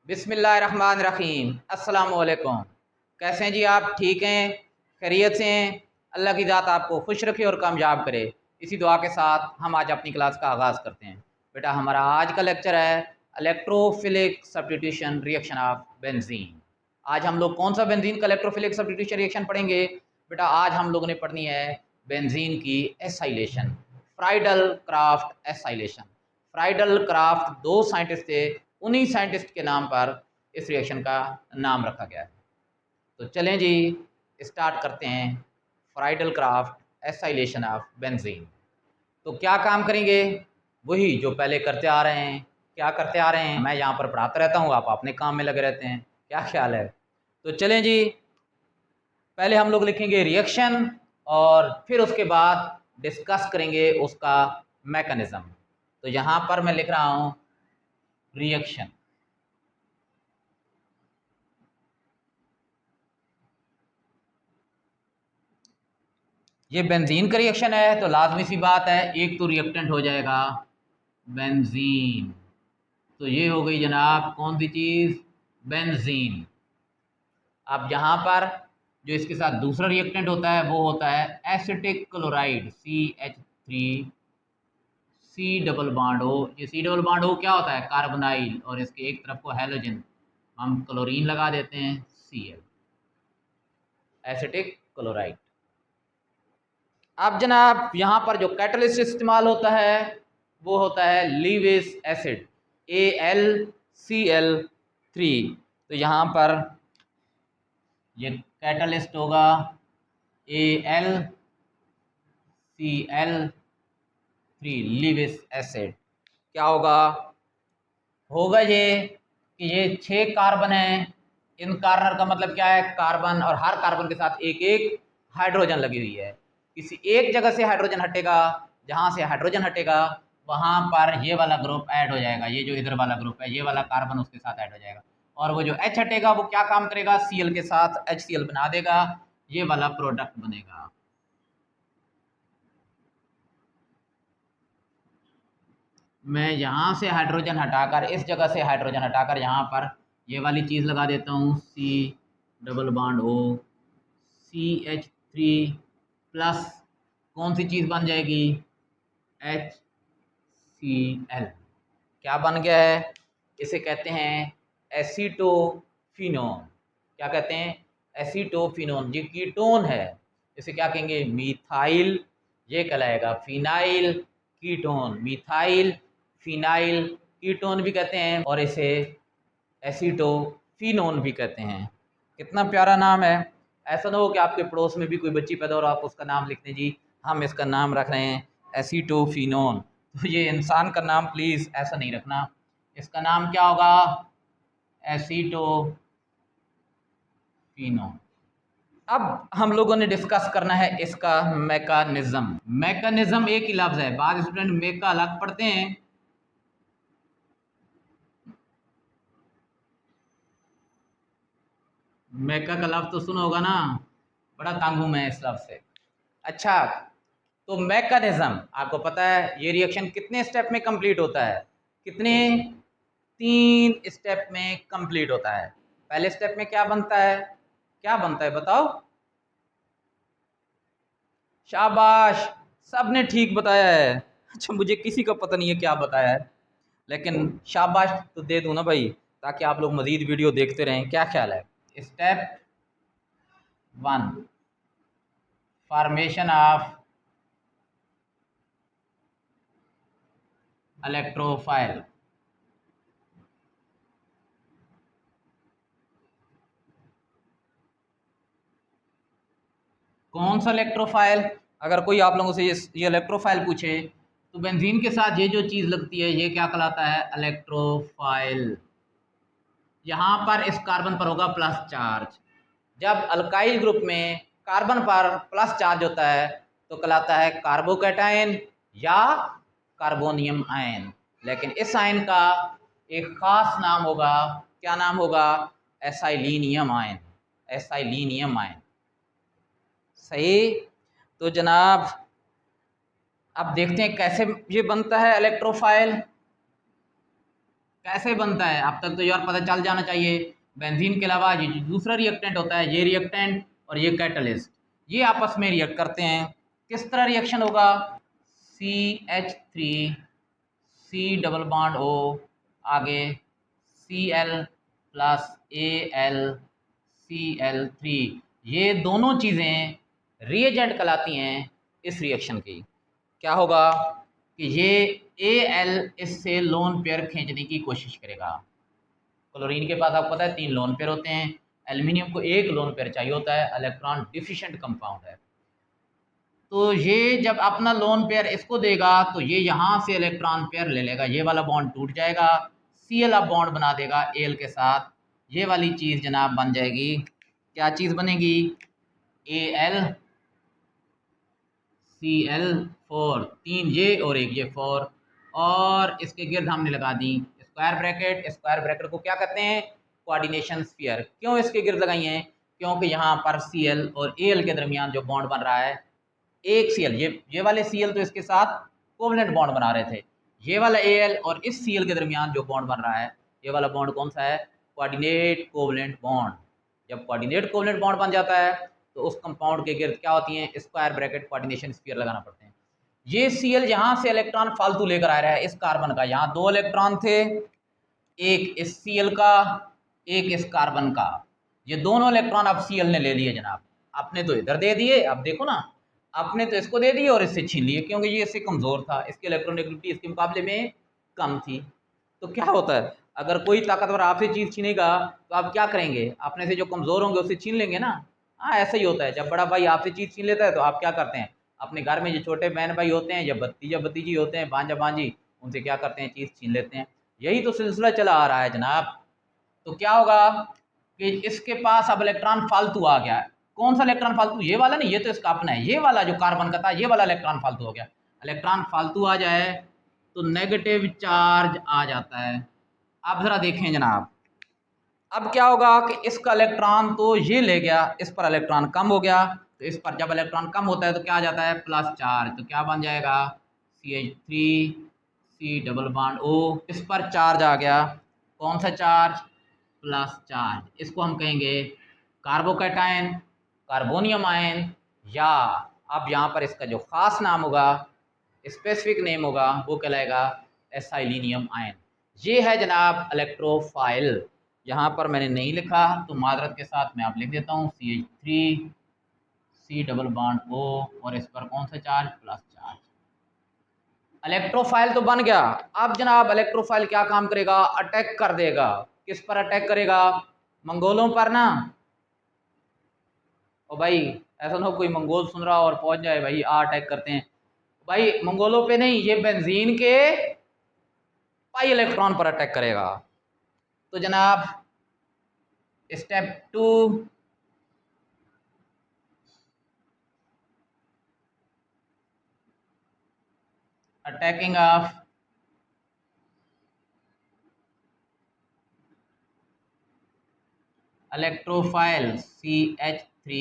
बिस्मिल्लाहिर्रहमानिर्रहीम। अस्सलाम वालेकुम। कैसे हैं जी आप? ठीक हैं? खैरियत से हैं? अल्लाह की ज़ात आपको खुश रखे और कामयाब करे। इसी दुआ के साथ हम आज अपनी क्लास का आगाज़ करते हैं। बेटा हमारा आज का लेक्चर है electrophilic substitution reaction of benzene. आज हम लोग कौन सा बेंजीन का इलेक्ट्रोफिलिक सब्स्टिट्यूशन रिएक्शन पढ़ेंगे? बेटा आज हम लोगों ने पढ़नी है बेंजीन की acylation, Friedl Crafts acylation. Friedl craft दो साइंटिस्ट थे, उन्हीं साइंटिस्ट के नाम पर इस रिएक्शन का नाम रखा गया है। तो चलें जी स्टार्ट करते हैं Friedl Crafts acylation of benzene. तो क्या काम करेंगे? वही जो पहले करते आ रहे हैं। क्या करते आ रहे हैं? मैं यहाँ पर पढ़ाता रहता हूँ, आप अपने काम में लगे रहते हैं। क्या ख्याल है? तो चलें जी, पहले हम लोग लिखेंगे रिएक्शन और फिर उसके बाद डिस्कस करेंगे उसका मैकेनिज्म। तो यहाँ पर मैं लिख रहा हूँ रिएक्शन। ये बेंजीन का रिएक्शन है तो लाजमी सी बात है एक तो रिएक्टेंट हो जाएगा बेंजीन। तो ये हो गई जनाब कौन सी चीज़? बेंजीन। अब यहाँ पर जो इसके साथ दूसरा रिएक्टेंट होता है वो होता है acetic chloride CH3 C double bond O। ये C डबल बॉन्ड O क्या होता है? कार्बोनाइल, और इसके एक तरफ को हैलोजन, हम क्लोरीन लगा देते हैं Cl, एसिटिक क्लोराइड। अब जनाब यहाँ पर जो कैटलिस्ट इस्तेमाल होता है वो होता है लीविस एसिड AlCl3। तो यहाँ पर ये कैटलिस्ट होगा AlCl3 लीविस एसिड। क्या होगा? होगा ये कि ये 6 कार्बन है। इन कार्बन का मतलब क्या है? कार्बन, और हर कार्बन के साथ एक एक हाइड्रोजन लगी हुई है। किसी एक जगह से हाइड्रोजन हटेगा, जहाँ से हाइड्रोजन हटेगा वहाँ पर ये वाला ग्रुप ऐड हो जाएगा। ये जो इधर वाला ग्रुप है, ये वाला कार्बन उसके साथ ऐड हो जाएगा। और वो जो H हटेगा वो क्या काम करेगा? Cl के साथ HCl बना देगा, ये वाला प्रोडक्ट बनेगा। मैं यहाँ से हाइड्रोजन हटाकर, इस जगह से हाइड्रोजन हटाकर यहाँ पर ये वाली चीज़ लगा देता हूँ C double bond O, CH3 plus कौन सी चीज़ बन जाएगी? HCl। क्या बन गया है? इसे कहते हैं एसीटोफिनोन। क्या कहते हैं? एसीटोफिनोन। ये कीटोन है, इसे क्या कहेंगे? मीथाइल। ये कहलाएगा phenyl ketone. Methyl phenyl ketone भी कहते हैं, और इसे एसीटोफिनोन भी कहते हैं। कितना प्यारा नाम है। ऐसा ना हो कि आपके पड़ोस में भी कोई बच्ची पैदा हो और आप उसका नाम लिखते हैं जी हम इसका नाम रख रहे हैं एसीटोफिनोन। तो ये इंसान का नाम प्लीज़ ऐसा नहीं रखना। इसका नाम क्या होगा? एसीटोफिनोन। अब हम लोगों ने डिस्कस करना है इसका मैकेनिज्म। मैकेनिज्म एक ही लफ्ज़ है, बाद स्टूडेंट मेका अलग पढ़ते हैं। मेका का लफ्ज़ तो सुना होगा ना, बड़ा तंग हूँ मैं इस लफ्ज़ से। अच्छा, तो मैकेनिज्म आपको पता है ये रिएक्शन कितने स्टेप में कंप्लीट होता है? कितने? 3 स्टेप में कंप्लीट होता है। पहले स्टेप में क्या बनता है? क्या बनता है बताओ? शाबाश, सबने ठीक बताया है। अच्छा, मुझे किसी का पता नहीं है क्या बताया है, लेकिन शाबाश तो दे दूँ ना भाई, ताकि आप लोग मज़ीद वीडियो देखते रहें। क्या ख्याल है? Step 1, formation of electrophile. कौन सा इलेक्ट्रोफाइल? अगर कोई आप लोगों से ये इलेक्ट्रोफाइल पूछे तो बेंजीन के साथ ये जो चीज़ लगती है ये क्या कहलाता है? इलेक्ट्रोफाइल। यहाँ पर इस कार्बन पर होगा प्लस चार्ज। जब अल्काइल ग्रुप में कार्बन पर प्लस चार्ज होता है तो कहलाता है कार्बोकैटायन या कार्बोनियम आयन। लेकिन इस आयन का एक खास नाम होगा। क्या नाम होगा? एसाइलिनियम आयन। एसाइलिनियम आयन। सही। तो जनाब अब देखते हैं कैसे ये बनता है इलेक्ट्रोफाइल। कैसे बनता है अब तक तो यार पता चल जाना चाहिए। बेंजीन के अलावा ये जो दूसरा रिएक्टेंट होता है, ये रिएक्टेंट और ये कैटलिस्ट, ये आपस में रिएक्ट करते हैं। किस तरह रिएक्शन होगा? CH3 C double bond O, आगे Cl प्लस Al Cl3, ये दोनों चीज़ें रिएजेंट कहलाती हैं इस रिएक्शन की। क्या होगा कि ये Al इससे लोन पेयर खींचने की कोशिश करेगा। क्लोरीन के पास आपको पता है 3 लोन पेयर होते हैं, एल्युमिनियम को 1 लोन पेयर चाहिए होता है, इलेक्ट्रॉन डिफिशिएंट कंपाउंड है। तो ये जब अपना लोन पेयर इसको देगा तो ये यहाँ से इलेक्ट्रॉन पेयर ले लेगा, ये वाला बॉन्ड टूट जाएगा, Cl अब बॉन्ड बना देगा Al के साथ, ये वाली चीज़ जनाब बन जाएगी। क्या चीज़ बनेगी? Al Cl4, 3 ये और 1 ये 4, और इसके गिर्द हमने लगा दी स्क्वायर ब्रैकेट। स्क्वायर ब्रैकेट को क्या कहते हैं? Coordination sphere. क्यों इसके गिर्द लगाई हैं? क्योंकि यहाँ पर Cl और Al के दरमियान जो बॉन्ड बन रहा है, एक Cl, ये वाले Cl तो इसके साथ कोवलेंट बॉन्ड बना रहे थे, ये वाला Al और इस Cl के दरमियान जो बॉन्ड बन रहा है, ये वाला बॉन्ड कौन सा है? Coordinate covalent bond. जब कोऑर्डिनेट कोवलेंट बॉन्ड बन जाता है तो उस कंपाउंड के गिर्द क्या होती हैं? स्क्वायर ब्रैकेट कोऑर्डिनेशन स्फीयर लगाना पड़ते हैं। ये Cl यहाँ से इलेक्ट्रॉन फालतू लेकर आ रहा है इस कार्बन का, यहाँ 2 इलेक्ट्रॉन थे, एक इस Cl का, एक इस कार्बन का, ये दोनों इलेक्ट्रॉन अब Cl ने ले लिए जनाब। आपने तो इधर दे दिए, अब देखो ना, आपने तो इसको दे दिए और इससे छीन लिए, क्योंकि ये इससे कमज़ोर था, इसकी इलेक्ट्रोनेगेटिविटी इसके मुकाबले में कम थी। तो क्या होता है, अगर कोई ताकतवर आपसे चीज़ छीनेगा तो आप क्या करेंगे? अपने से जो कमज़ोर होंगे उससे छीन लेंगे ना। हाँ, ऐसा ही होता है, जब बड़ा भाई आपसे चीज़ छीन लेता है तो आप क्या करते हैं? अपने घर में जो छोटे बहन भाई होते हैं, या भतीजा भतीजी होते हैं, भांजा भांजी, उनसे क्या करते हैं? चीज़ छीन लेते हैं। यही तो सिलसिला चला आ रहा है जनाब। तो क्या होगा कि इसके पास अब इलेक्ट्रॉन फालतू आ गया। कौन सा इलेक्ट्रॉन फालतू? ये वाला नहीं, ये तो इसका अपना है, ये वाला जो कार्बन का था, ये वाला इलेक्ट्रॉन फालतू हो गया। इलेक्ट्रॉन फालतू आ जाए तो नेगेटिव चार्ज आ जाता है। आप जरा देखें जनाब, अब क्या होगा कि इसका इलेक्ट्रॉन तो ये ले गया, इस पर इलेक्ट्रॉन कम हो गया, तो इस पर जब इलेक्ट्रॉन कम होता है तो क्या आ जाता है? Plus charge. तो क्या बन जाएगा? CH3 C double bond O, इस पर चार्ज आ गया। कौन सा चार्ज? Plus charge. इसको हम कहेंगे कार्बोकैटायन, कार्बोनियम आयन, या अब यहाँ पर इसका जो ख़ास नाम होगा, स्पेसिफिक नेम होगा, वो कहलाएगा एसाइलिनियम आयन। ये है जनाब इलेक्ट्रोफाइल। यहाँ पर मैंने नहीं लिखा तो माजरत के साथ मैं आप लिख देता हूँ CH3 C double bond O, और इस पर कौन सा चार्ज? Plus charge. इलेक्ट्रोफाइल तो बन गया। अब जनाब इलेक्ट्रोफाइल क्या काम करेगा? अटैक कर देगा। किस पर अटैक करेगा? मंगोलों पर ना। और भाई ऐसा ना हो कोई मंगोल सुन रहा और पहुंच जाए, भाई अटैक करते हैं। भाई मंगोलों पे नहीं, ये बेंजीन के पाई इलेक्ट्रॉन पर अटैक करेगा। तो जनाब step 2, attacking of electrophile CH3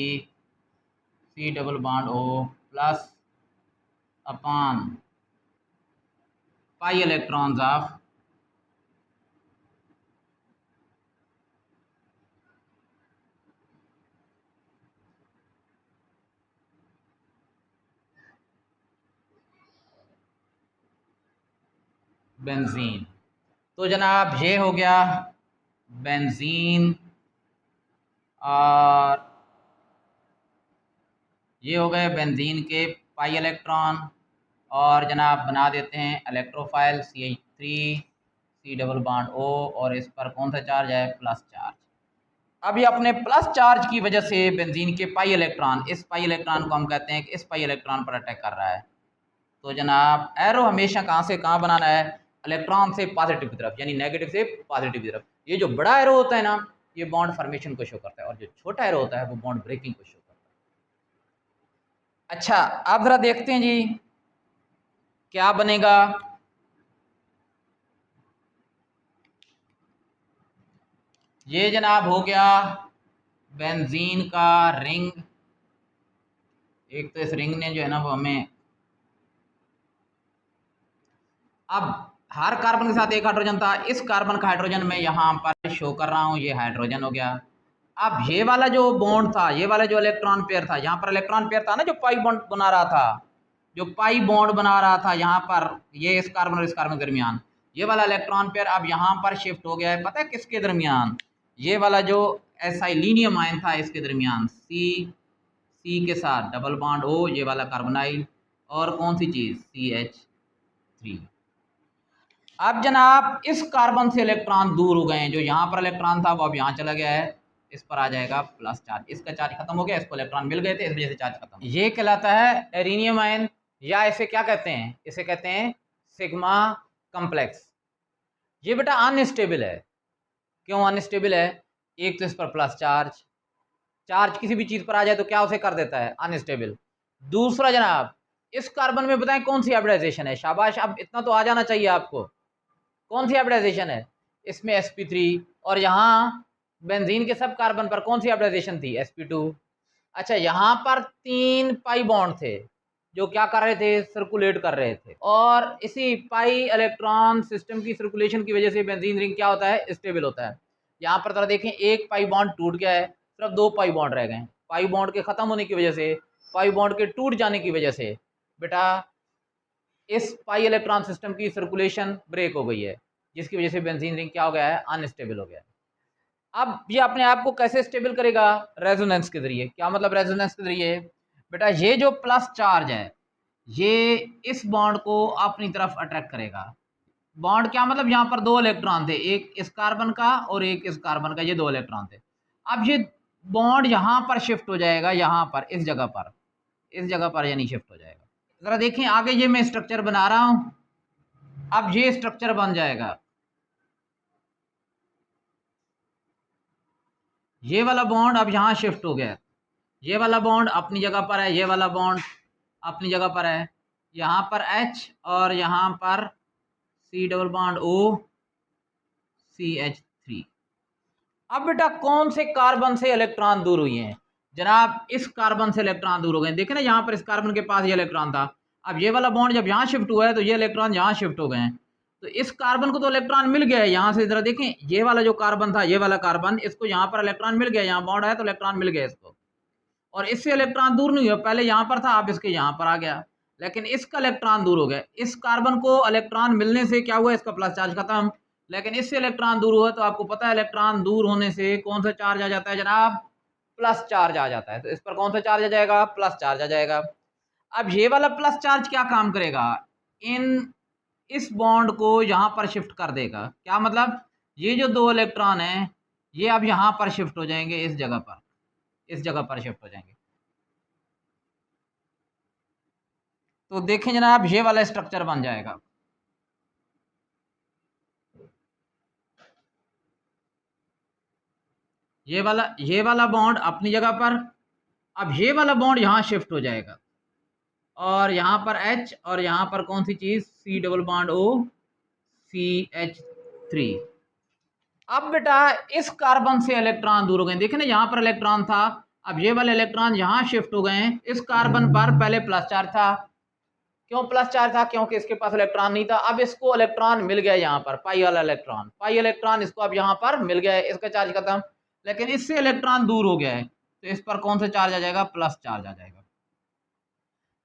C double bond O plus upon pi electrons of benzene. तो जनाब ये हो गया बेंजीन, और ये हो गए बेंजीन के पाई इलेक्ट्रॉन, और जनाब बना देते हैं electrophile CH3 C double bond O, और इस पर कौन सा चार्ज है? Plus charge. अभी अपने प्लस चार्ज की वजह से बेंजीन के पाई इलेक्ट्रॉन, इस पाई इलेक्ट्रॉन को हम कहते हैं कि इस पाई इलेक्ट्रॉन पर अटैक कर रहा है। तो जनाब एरो हमेशा कहाँ से कहाँ बनाना है? इलेक्ट्रॉन से पॉजिटिव की तरफ, यानी नेगेटिव से पॉजिटिव की तरफ। ये जो बड़ा एरो होता है ना, ये बॉन्ड फॉर्मेशन को शो करता है, और जो छोटा एरो होता है वो बॉन्ड ब्रेकिंग को शो करता है। अच्छा, आप जरा देखते हैं जी क्या बनेगा। ये जनाब हो गया बेंजीन का रिंग। एक तो इस रिंग ने जो है ना वो हमें, अब हर कार्बन के साथ एक हाइड्रोजन था, इस कार्बन का हाइड्रोजन मैं यहाँ पर शो कर रहा हूँ, ये हाइड्रोजन हो गया। अब ये वाला जो बॉन्ड था, ये वाला जो इलेक्ट्रॉन पेयर था, यहाँ पर इलेक्ट्रॉन पेयर था ना जो पाई बॉन्ड बना रहा था, जो पाई बॉन्ड बना रहा था यहाँ पर, ये इस कार्बन और इस कार्बन के दरमियान, ये वाला इलेक्ट्रॉन पेयर अब यहाँ पर शिफ्ट हो गया है। पता है किसके दरमियान? ये वाला जो एसाइलिनियम आयन था इसके दरमियान, सी के साथ डबल बॉन्ड O, ये वाला कार्बोनाइल, और कौन सी चीज, CH3। अब जनाब इस कार्बन से इलेक्ट्रॉन दूर हो गए हैं, जो यहाँ पर इलेक्ट्रॉन था वो अब यहाँ चला गया है, इस पर आ जाएगा प्लस चार्ज, इसका चार्ज खत्म हो गया, इसको इलेक्ट्रॉन मिल गए थे, इस वजह से चार्ज खत्म। ये कहलाता है एरिनियम आयन, या इसे क्या कहते हैं, इसे कहते हैं सिग्मा कम्प्लेक्स। ये बेटा अनस्टेबल है। क्यों अनस्टेबल है? एक तो इस पर प्लस चार्ज, चार्ज किसी भी चीज पर आ जाए तो क्या उसे कर देता है, अनस्टेबल। दूसरा जनाब, इस कार्बन में बताएं कौन सी हाइब्रिडाइजेशन है, शाबाश, अब इतना तो आ जाना चाहिए आपको, कौन सी हाइब्रिडाइजेशन है? इसमें sp3, और यहाँ बेंजीन के सब कार्बन पर कौन सी हाइब्रिडाइजेशन थी, sp2। अच्छा, यहाँ पर 3 पाई बॉन्ड थे जो क्या कर रहे थे, सर्कुलेट कर रहे थे, और इसी पाई इलेक्ट्रॉन सिस्टम की सर्कुलेशन की वजह से बेंजीन रिंग क्या होता है, स्टेबल होता है। यहाँ पर जरा देखें, एक पाई बॉन्ड टूट गया है, सिर्फ 2 पाई बॉन्ड रह गए। पाई बॉन्ड के खत्म होने की वजह से, पाई बॉन्ड के टूट जाने की वजह से बेटा इस पाई इलेक्ट्रॉन सिस्टम की सर्कुलेशन ब्रेक हो गई है, जिसकी वजह से बेंजीन रिंग क्या हो गया है, अनस्टेबल हो गया है। अब ये अपने आप को कैसे स्टेबल करेगा, रेजोनेंस के जरिए। क्या मतलब रेजोनेंस के जरिए? बेटा ये जो प्लस चार्ज है ये इस बॉन्ड को अपनी तरफ अट्रैक्ट करेगा। बॉन्ड क्या मतलब, यहाँ पर 2 इलेक्ट्रॉन थे, एक इस कार्बन का और एक इस कार्बन का, ये 2 इलेक्ट्रॉन थे। अब ये बॉन्ड यहाँ पर शिफ्ट हो जाएगा, यहाँ पर इस जगह पर, इस जगह पर यानी शिफ्ट हो जाएगा। जरा देखें आगे, ये मैं स्ट्रक्चर बना रहा हूं, अब ये स्ट्रक्चर बन जाएगा, ये वाला बॉन्ड अब यहाँ शिफ्ट हो गया, ये वाला बॉन्ड अपनी जगह पर है, ये वाला बॉन्ड अपनी जगह पर है, यहाँ पर H और यहाँ पर C double bond O, CH3। अब बेटा कौन से कार्बन से इलेक्ट्रॉन दूर हुए हैं? जनाब इस कार्बन से इलेक्ट्रॉन दूर हो गए। देखे ना, यहाँ पर इस कार्बन के पास ये इलेक्ट्रॉन था, अब ये वाला बॉन्ड जब यहाँ शिफ्ट हुआ है तो ये इलेक्ट्रॉन यहाँ शिफ्ट हो गए हैं, तो इस कार्बन को तो इलेक्ट्रॉन मिल गया है यहाँ से। जरा देखें, ये वाला जो कार्बन था, ये वाला कार्बन, इसको यहाँ पर इलेक्ट्रॉन मिल गया, यहाँ बॉन्ड है तो इलेक्ट्रॉन मिल गया इसको, और इससे इलेक्ट्रॉन दूर नहीं हुआ, पहले यहाँ पर था अब इसके यहाँ पर आ गया, लेकिन इसका इलेक्ट्रॉन दूर हो गया। इस कार्बन को इलेक्ट्रॉन मिलने से क्या हुआ, इसका प्लस चार्ज खत्म, लेकिन इससे इलेक्ट्रॉन दूर हुआ, तो आपको पता है इलेक्ट्रॉन दूर होने से कौन सा चार्ज आ जाता है जनाब, प्लस चार्ज आ जाता है। तो इस पर कौन सा चार्ज आ जाएगा, प्लस चार्ज आ जाएगा। अब ये वाला प्लस चार्ज क्या काम करेगा, इन इस बॉन्ड को यहाँ पर शिफ्ट कर देगा। क्या मतलब, ये जो 2 इलेक्ट्रॉन हैं ये अब यहाँ पर शिफ्ट हो जाएंगे, इस जगह पर, इस जगह पर शिफ्ट हो जाएंगे। तो देखें जनाब, ये वाला स्ट्रक्चर बन जाएगा, ये वाला बॉन्ड अपनी जगह पर, अब ये वाला बॉन्ड यहाँ शिफ्ट हो जाएगा, और यहाँ पर H और यहाँ पर कौन सी चीज, C double bond O, CH3। अब बेटा इस कार्बन से इलेक्ट्रॉन दूर हो गए, देखे ना यहाँ पर इलेक्ट्रॉन था, अब ये वाले इलेक्ट्रॉन यहाँ शिफ्ट हो गए हैं। इस कार्बन पर पहले प्लस चार्ज था, क्यों प्लस चार्ज था, क्योंकि इसके पास इलेक्ट्रॉन नहीं था। अब इसको इलेक्ट्रॉन मिल गया यहाँ पर, पाई वाला इलेक्ट्रॉन, पाई इलेक्ट्रॉन इसको अब यहाँ पर मिल गया है, इसका चार्ज खत्म, लेकिन इससे इलेक्ट्रॉन दूर हो गया है, तो इस पर कौन सा चार्ज आ जाएगा, प्लस चार्ज आ जाएगा।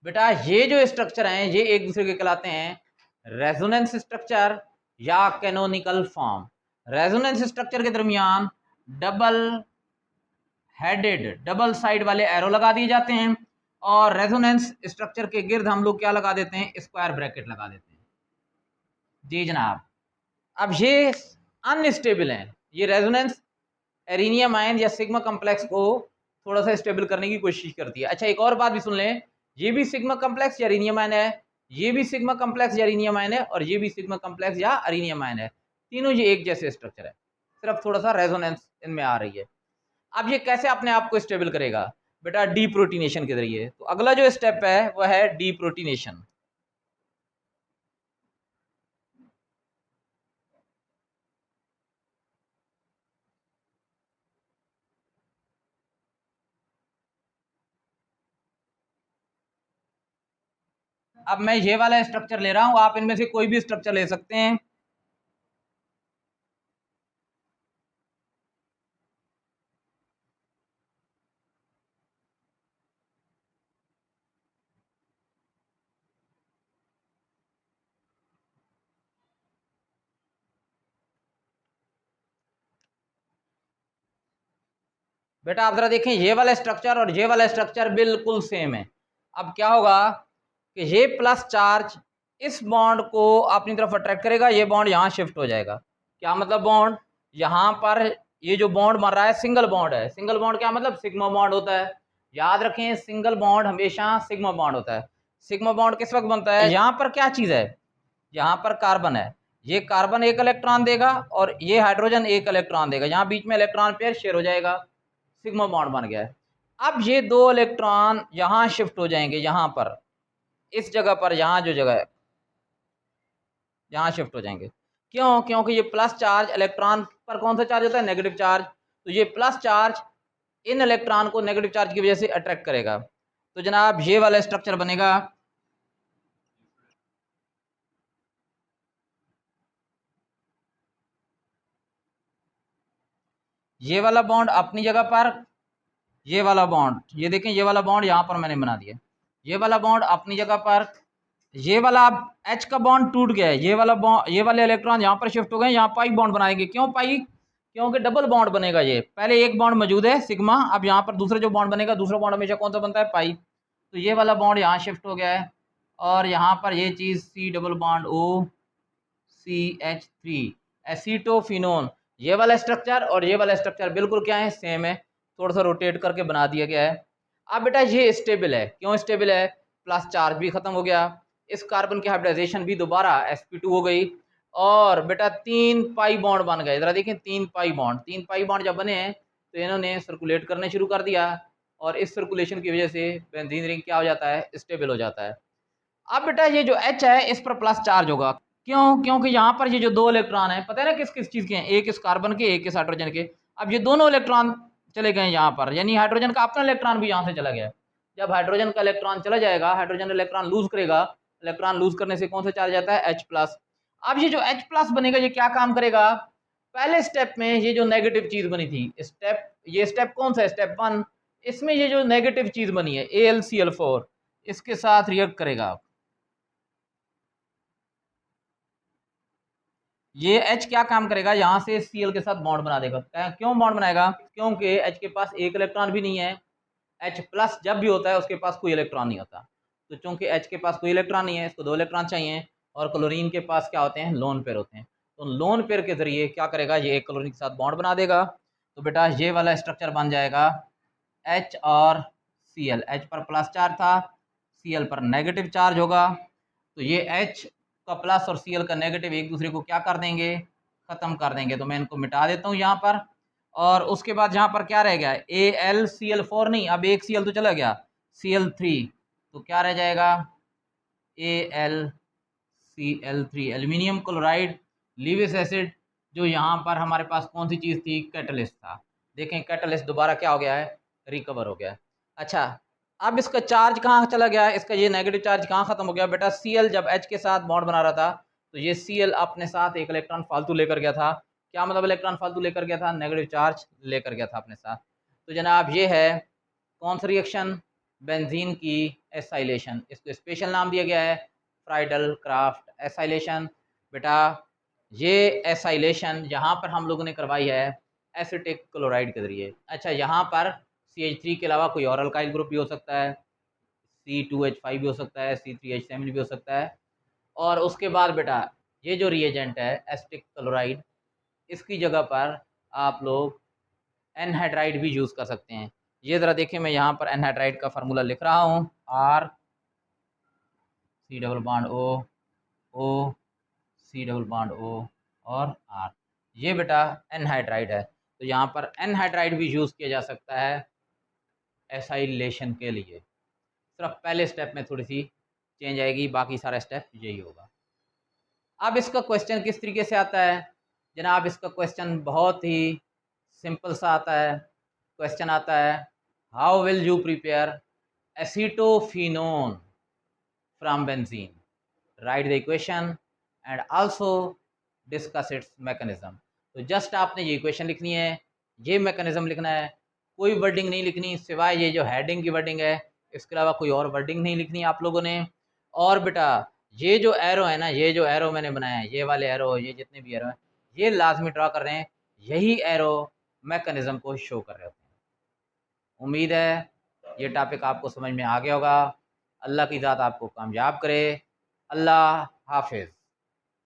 बेटा ये जो स्ट्रक्चर हैं ये एक दूसरे के कहलाते हैं रेजोनेंस स्ट्रक्चर या कैनोनिकल फॉर्म। रेजोनेंस स्ट्रक्चर के दरमियान डबल हेडेड, डबल साइड वाले एरो लगा दिए जाते हैं, और रेजोनेंस स्ट्रक्चर के गिर्द हम लोग क्या लगा देते हैं, स्क्वायर ब्रैकेट लगा देते हैं। जी जनाब, अब ये अनस्टेबल हैं, ये रेजोनेंस एरिनियम आयन या सिग्मा कम्प्लेक्स को थोड़ा सा स्टेबल करने की कोशिश करती है। अच्छा एक और बात भी सुन लें, ये भी सिग्मा कम्प्लेक्स या एरिनियम आयन है, ये भी सिग्मा कम्प्लेक्स या एरिनियम आयन है, और ये भी सिग्मा कम्प्लेक्स या एरिनियम आयन है, तीनों ये एक जैसे स्ट्रक्चर है, सिर्फ थोड़ा सा रेजोनेंस इनमें आ रही है। अब ये कैसे अपने आप को स्टेबल करेगा, बेटा डी प्रोटीनेशन के जरिए। तो अगला जो स्टेप है वह है डी प्रोटीनेशन। अब मैं ये वाला स्ट्रक्चर ले रहा हूँ, आप इनमें से कोई भी स्ट्रक्चर ले सकते हैं। बेटा आप जरा देखें, ये वाला स्ट्रक्चर और ये वाला स्ट्रक्चर बिल्कुल सेम है। अब क्या होगा कि ये प्लस चार्ज इस बॉन्ड को अपनी तरफ अट्रैक्ट करेगा, ये बॉन्ड यहाँ शिफ्ट हो जाएगा। क्या मतलब बॉन्ड यहाँ पर, ये जो बॉन्ड बन रहा है सिंगल बॉन्ड है। सिंगल बॉन्ड क्या मतलब, सिग्मा बॉन्ड होता है। याद रखें, सिंगल बॉन्ड हमेशा सिग्मा बॉन्ड होता है। सिग्मा बॉन्ड किस वक्त बनता है, यहाँ पर क्या चीज़ है, यहाँ पर कार्बन है, ये कार्बन एक इलेक्ट्रॉन देगा और ये हाइड्रोजन एक इलेक्ट्रॉन देगा, यहाँ बीच में इलेक्ट्रॉन पेयर शेयर हो जाएगा, सिग्मा बॉन्ड बन गया है। अब ये दो इलेक्ट्रॉन यहाँ शिफ्ट हो जाएंगे, यहाँ पर इस जगह पर, यहाँ जो जगह है यहाँ शिफ्ट हो जाएंगे। क्यों, क्योंकि ये प्लस चार्ज इलेक्ट्रॉन पर कौन सा चार्ज होता है, नेगेटिव चार्ज। तो ये प्लस चार्ज इन इलेक्ट्रॉन को नेगेटिव चार्ज की वजह से अट्रैक्ट करेगा। तो जनाब ये वाला स्ट्रक्चर बनेगा। ये वाला बॉन्ड अपनी जगह पर, ये वाला बॉन्ड, ये देखें ये वाला बॉन्ड यहाँ पर मैंने बना दिया, ये वाला बॉन्ड अपनी जगह पर। ये वाला अब H का बॉन्ड टूट गया है, ये वाला बॉन्ड, ये वाले इलेक्ट्रॉन यहाँ पर शिफ्ट हो गए, यहाँ पाई बॉन्ड बनाएंगे। क्यों पाई, क्योंकि डबल बॉन्ड बनेगा। ये पहले एक बॉन्ड मौजूद है सिग्मा, अब यहाँ पर दूसरा जो बॉन्ड बनेगा, दूसरा बॉन्ड हमेशा कौन सा बनता है, पाई। तो ये वाला बॉन्ड यहाँ शिफ्ट हो गया है और यहाँ पर ये चीज़ C double bond O CH3 acetophenone. ये वाला स्ट्रक्चर और ये वाला स्ट्रक्चर बिल्कुल क्या है, सेम है। थोड़ा सा रोटेट करके बना दिया गया है। अब बेटा ये स्टेबल है, क्यों स्टेबल है, प्लस चार्ज भी खत्म हो गया, इस कार्बन की हाइब्रिडाइजेशन भी दोबारा sp2 हो गई और बेटा तीन पाई बॉन्ड बन गए। जरा देखें, तीन पाई बॉन्ड, तीन पाई बॉन्ड जब बने हैं तो इन्होंने सर्कुलेट करने शुरू कर दिया और इस सर्कुलेशन की वजह से बेंजीन रिंग क्या हो जाता है, स्टेबल हो जाता है। अब बेटा ये जो H है इस पर प्लस चार्ज होगा। क्यों, क्योंकि यहाँ पर ये जो दो इलेक्ट्रॉन है, पता है ना किस किस चीज़ के हैं, एक इस कार्बन के, एक इस हाइड्रोजन के। अब ये दोनों इलेक्ट्रॉन चले गए यहाँ पर, यानी हाइड्रोजन का अपना इलेक्ट्रॉन भी यहाँ से चला गया। जब हाइड्रोजन का इलेक्ट्रॉन चला जाएगा, हाइड्रोजन इलेक्ट्रॉन लूज करेगा, इलेक्ट्रॉन लूज करने से कौन सा चार्ज आता है, H प्लस। अब ये जो H प्लस बनेगा, ये क्या काम करेगा, पहले स्टेप में ये जो नेगेटिव चीज बनी थी, स्टेप, ये स्टेप कौन सा है, स्टेप 1, इसमें ये जो नेगेटिव चीज बनी है AlCl4, इसके साथ रिएक्ट करेगा। ये H क्या काम करेगा, यहाँ से Cl के साथ बॉन्ड बना देगा। क्यों बॉन्ड बनाएगा, क्योंकि H के पास एक इलेक्ट्रॉन भी नहीं है। H प्लस जब भी होता है उसके पास कोई इलेक्ट्रॉन नहीं होता, तो चूंकि H के पास कोई इलेक्ट्रॉन नहीं है, इसको दो इलेक्ट्रॉन चाहिए। और क्लोरीन के पास क्या होते हैं, लोन पेयर होते हैं। तो लोन पेयर के जरिए क्या करेगा, ये एक क्लोरीन के साथ बॉन्ड बना देगा। तो बेटा ये वाला स्ट्रक्चर बन जाएगा H और Cl। H पर प्लस चार्ज था, Cl पर नेगेटिव चार्ज होगा, तो ये H का प्लस और Cl का नेगेटिव एक दूसरे को क्या कर देंगे, ख़त्म कर देंगे। तो मैं इनको मिटा देता हूँ यहाँ पर। और उसके बाद यहाँ पर क्या रह गया, AlCl4 नहीं, अब एक Cl तो चला गया, Cl3, तो क्या रह जाएगा, AlCl3, aluminium chloride Lewis acid, जो यहाँ पर हमारे पास कौन सी चीज़ थी, कैटलिस्ट था। देखें कैटलिस्ट दोबारा क्या हो गया है, रिकवर हो गया। अच्छा, अब इसका चार्ज कहाँ चला गया है, इसका ये नेगेटिव चार्ज कहाँ खत्म हो गया बेटा, Cl जब H के साथ बॉन्ड बना रहा था तो ये Cl अपने साथ एक इलेक्ट्रॉन फालतू लेकर गया था। क्या मतलब इलेक्ट्रॉन फालतू लेकर गया था, नेगेटिव चार्ज लेकर गया था अपने साथ। तो जनाब ये है कौन सा रिएक्शन, बेंजीन की एसाइलेशन। इसको स्पेशल नाम दिया गया है फ्राइडल क्राफ्ट एसाइलेशन। बेटा ये एसाइलेशन यहाँ पर हम लोगों ने करवाई है एसिटिक क्लोराइड के जरिए। अच्छा, यहाँ पर CH3 के अलावा कोई और अल्काइल ग्रुप भी हो सकता है, C2H5 भी हो सकता है, C3H7 भी हो सकता है। और उसके बाद बेटा ये जो रिएजेंट है एसिटिक क्लोराइड, इसकी जगह पर आप लोग एनहाइड्राइड भी यूज़ कर सकते हैं। ये ज़रा देखिए, मैं यहाँ पर एनहाइड्राइड का फार्मूला लिख रहा हूँ, R C double bond O C double bond O और R। ये बेटा एनहाइड्राइड है, तो यहाँ पर एनहाइड्राइड भी यूज़ किया जा सकता है एसाइलेशन के लिए। सिर्फ पहले स्टेप में थोड़ी सी चेंज आएगी, बाकी सारा स्टेप यही होगा। अब इसका क्वेश्चन किस तरीके से आता है जनाब, इसका क्वेश्चन बहुत ही सिंपल सा आता है। क्वेश्चन आता है, how will you prepare acetophenone from benzene, write the equation and also discuss its mechanism. तो जस्ट आपने ये इक्वेशन लिखनी है, ये मैकेनिज्म लिखना है, कोई वर्डिंग नहीं लिखनी सिवाय ये जो हेडिंग की वर्डिंग है, इसके अलावा कोई और वर्डिंग नहीं लिखनी आप लोगों ने। और बेटा ये जो एरो है ना, ये जो एरो मैंने बनाया है, ये वाले एरो, ये जितने भी एरो हैं, ये लाजमी ड्रा कर रहे हैं, यही एरो मैकेनिज्म को शो कर रहे होते हैं। उम्मीद है ये टॉपिक आपको समझ में आ गया होगा। अल्लाह की ज़ात आपको कामयाब करे। अल्लाह हाफिज़।